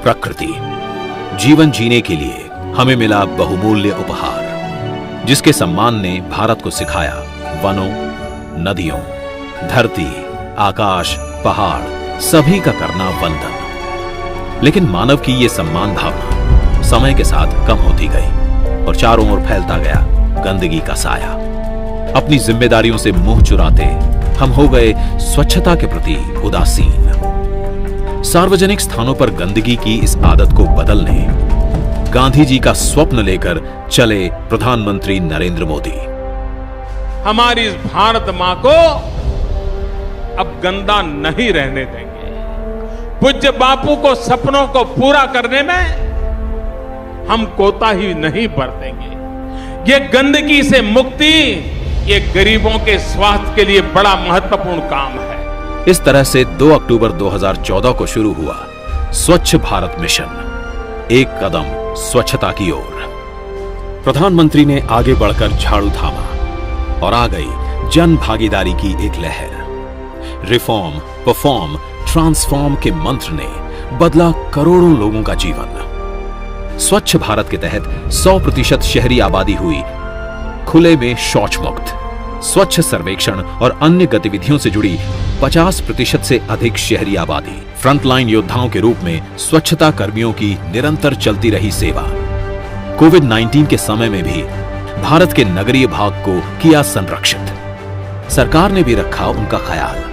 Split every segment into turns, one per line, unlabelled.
प्रकृति। जीवन जीने के लिए हमें मिला बहुमूल्य उपहार, जिसके सम्मान ने भारत को सिखाया वनों, नदियों, धरती, आकाश, पहाड़ सभी का करना वंदन। लेकिन मानव की ये सम्मान भावना समय के साथ कम होती गई और चारों ओर फैलता गया गंदगी का साया। अपनी जिम्मेदारियों से मुंह चुराते हम हो गए स्वच्छता के प्रति उदासीन। सार्वजनिक स्थानों पर गंदगी की इस आदत को बदलने गांधी जी का स्वप्न लेकर चले प्रधानमंत्री नरेंद्र मोदी।
हमारी इस भारत मां को अब गंदा नहीं रहने देंगे। पूज्य बापू को सपनों को पूरा करने में हम कोताही नहीं बरतेंगे। ये गंदगी से मुक्ति, ये गरीबों के स्वास्थ्य के लिए बड़ा महत्वपूर्ण काम है।
इस तरह से 2 अक्टूबर 2014 को शुरू हुआ स्वच्छ भारत मिशन, एक कदम स्वच्छता की ओर। प्रधानमंत्री ने आगे बढ़कर झाड़ू थामा और आ गई जन भागीदारी की एक लहर। रिफॉर्म, परफॉर्म, ट्रांसफॉर्म के मंत्र ने बदला करोड़ों लोगों का जीवन। स्वच्छ भारत के तहत 100% शहरी आबादी हुई खुले में शौच मुक्त। स्वच्छ सर्वेक्षण और अन्य गतिविधियों से जुड़ी 50% से अधिक शहरी आबादी। फ्रंटलाइन योद्धाओं के रूप में स्वच्छता कर्मियों की निरंतर चलती रही सेवा। कोविड-19 के समय में भी भारत के नगरीय भाग को किया संरक्षित। सरकार ने भी रखा उनका ख्याल।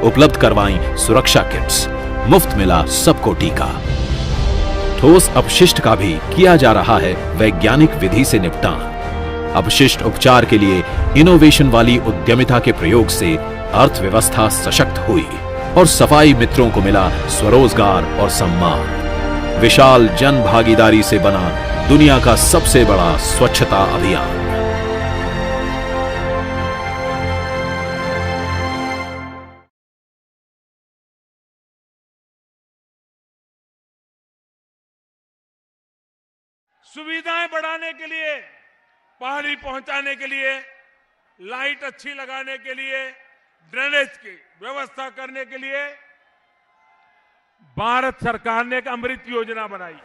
उपलब्ध करवाई सुरक्षा किट्स, मुफ्त मिला सबको टीका। ठोस अपशिष्ट का भी किया जा रहा है वैज्ञानिक विधि से निपटान। अपशिष्ट उपचार के लिए इनोवेशन वाली उद्यमिता के प्रयोग से अर्थव्यवस्था सशक्त हुई और सफाई मित्रों को मिला स्वरोजगार और सम्मान। विशाल जन भागीदारी से बना दुनिया का सबसे बड़ा स्वच्छता अभियान।
सुविधाएं बढ़ाने के लिए, पानी पहुंचाने के लिए, लाइट अच्छी लगाने के लिए, ड्रेनेज की व्यवस्था करने के लिए भारत सरकार ने एक अमृत योजना बनाई।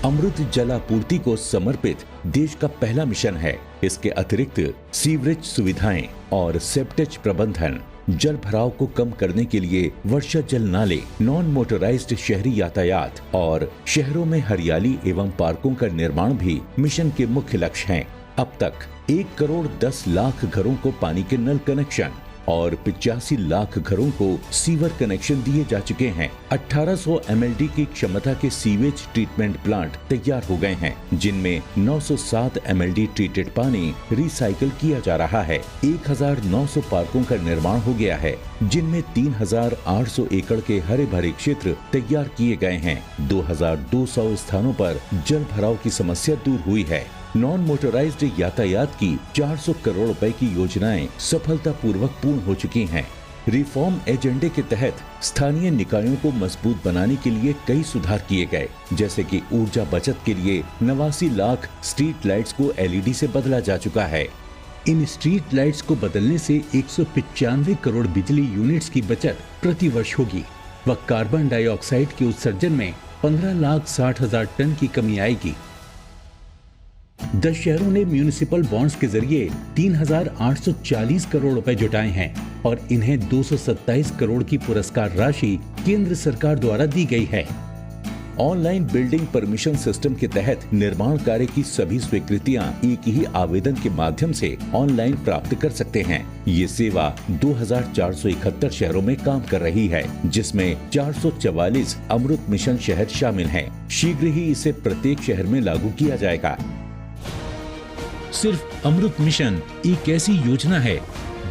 अमृत जलापूर्ति को समर्पित देश का पहला मिशन है। इसके अतिरिक्त सीवरेज सुविधाएं और सेप्टेज प्रबंधन, जल भराव को कम करने के लिए वर्षा जल नाले, नॉन मोटराइज्ड शहरी यातायात और शहरों में हरियाली एवं पार्कों का निर्माण भी मिशन के मुख्य लक्ष्य हैं। अब तक 1,10,00,000 घरों को पानी के नल कनेक्शन और 85 लाख घरों को सीवर कनेक्शन दिए जा चुके हैं। 1800 MLD की क्षमता के सीवेज ट्रीटमेंट प्लांट तैयार हो गए हैं, जिनमें 907 MLD ट्रीटेड पानी रिसाइकिल किया जा रहा है। 1900 पार्कों का निर्माण हो गया है, जिनमें 3800 एकड़ के हरे भरे क्षेत्र तैयार किए गए हैं। 2200 स्थानों पर जल भराव की समस्या दूर हुई है। नॉन मोटराइज्ड यातायात की 400 करोड़ रुपए की योजनाएं सफलतापूर्वक पूर्ण हो चुकी हैं। रिफॉर्म एजेंडे के तहत स्थानीय निकायों को मजबूत बनाने के लिए कई सुधार किए गए, जैसे कि ऊर्जा बचत के लिए 89 लाख स्ट्रीट लाइट्स को LED से बदला जा चुका है। इन स्ट्रीट लाइट्स को बदलने से 195 करोड़ बिजली यूनिट्स की बचत प्रति वर्ष होगी व कार्बन डाइऑक्साइड के उत्सर्जन में 15,60,000 टन की कमी आएगी। 10 शहरों ने म्यूनिसिपल बॉन्ड्स के जरिए 3,840 करोड़ रुपए जुटाए हैं और इन्हें 227 करोड़ की पुरस्कार राशि केंद्र सरकार द्वारा दी गई है। ऑनलाइन बिल्डिंग परमिशन सिस्टम के तहत निर्माण कार्य की सभी स्वीकृतियां एक ही आवेदन के माध्यम से ऑनलाइन प्राप्त कर सकते हैं। ये सेवा 2,471 शहरों में काम कर रही है, जिसमें 444 अमृत मिशन शहर शामिल हैं। शीघ्र ही इसे प्रत्येक शहर में लागू किया जाएगा। सिर्फ अमृत मिशन एक ऐसी योजना है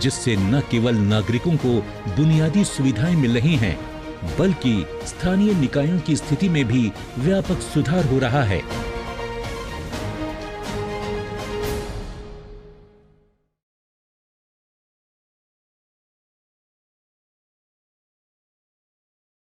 जिससे न केवल नागरिकों को बुनियादी सुविधाएं मिल रही हैं, बल्कि स्थानीय निकायों की स्थिति में भी व्यापक सुधार हो रहा है।